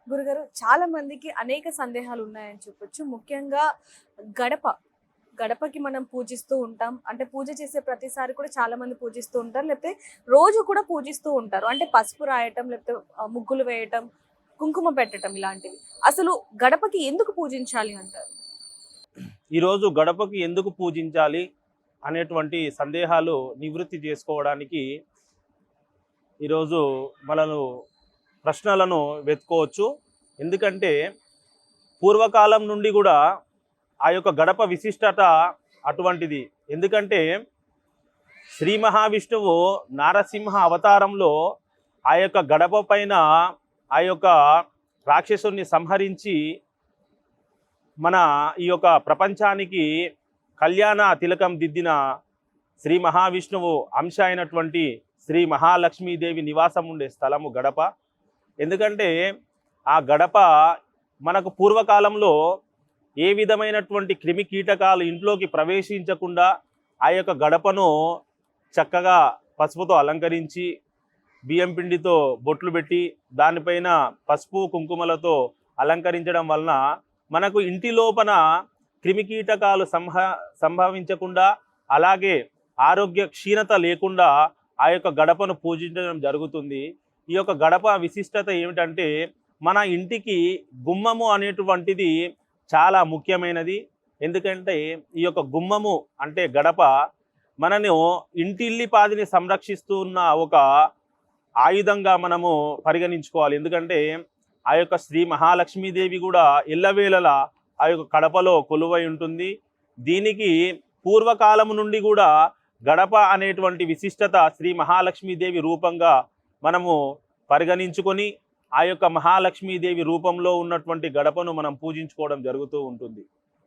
గురుగారు చాలా మందికి అనేక సందేహాలు ఉన్నాయని చెప్పొచ్చు. ముఖ్యంగా గడప. గడపకి మనం పూజిస్తూ ఉంటాం. అంటే పూజ చేసే ప్రతిసారి కూడా చాలా మంది పూజిస్తూ ఉంటారు. లేకపోతే రోజు కూడా పూజిస్తూ ఉంటారు. అంటే పసుపు రాయటం, లేకపోతే ముగ్గులు వేయటం, కుంకుమ పెట్టటం ఇలాంటివి. అసలు గడపకి ఎందుకు పూజించాలి అంటారు? ఈరోజు గడపకి ఎందుకు పూజించాలి అనేటువంటి సందేహాలు నివృత్తి చేసుకోవడానికి ఈరోజు మనను ప్రశ్నలను వెతుకోవచ్చు. ఎందుకంటే పూర్వకాలం నుండి కూడా ఆ యొక్క గడప విశిష్టత అటువంటిది. ఎందుకంటే శ్రీ మహావిష్ణువు నారసింహ అవతారంలో ఆ యొక్క గడప పైన ఆ యొక్క రాక్షసుని సంహరించి మన ఈ యొక్క ప్రపంచానికి కళ్యాణ తిలకం దిద్దిన శ్రీ మహావిష్ణువు అంశ అయినటువంటి శ్రీ మహాలక్ష్మీదేవి నివాసం ఉండే స్థలము గడప. ఎందుకంటే ఆ గడప మనకు పూర్వకాలంలో ఏ విధమైనటువంటి క్రిమి కీటకాలు ఇంట్లోకి ప్రవేశించకుండా ఆ యొక్క గడపను చక్కగా పసుపుతో అలంకరించి బియ్యం పిండితో బొట్లు పెట్టి దానిపైన పసుపు కుంకుమలతో అలంకరించడం వలన మనకు ఇంటి లోపల క్రిమికీటకాలు సంభవించకుండా, అలాగే ఆరోగ్య క్షీణత లేకుండా ఆ యొక్క గడపను పూజించడం జరుగుతుంది. ఈ యొక్క గడప విశిష్టత ఏమిటంటే మన ఇంటికి గుమ్మము అనేటువంటిది చాలా ముఖ్యమైనది. ఎందుకంటే ఈ యొక్క గుమ్మము అంటే గడప మనను ఇంటిల్లిపాదిని సంరక్షిస్తున్న ఒక ఆయుధంగా మనము పరిగణించుకోవాలి. ఎందుకంటే ఆ యొక్క శ్రీ మహాలక్ష్మీదేవి కూడా ఎల్లవేళలా ఆ యొక్క గడపలో కొలువై ఉంటుంది. దీనికి పూర్వకాలము నుండి కూడా గడప అనేటువంటి విశిష్టత శ్రీ మహాలక్ష్మీదేవి రూపంగా మనము పరిగణించుకొని ఆ యొక్క మహాలక్ష్మీదేవి రూపంలో ఉన్నటువంటి గడపను మనం పూజించుకోవడం జరుగుతూ ఉంటుంది.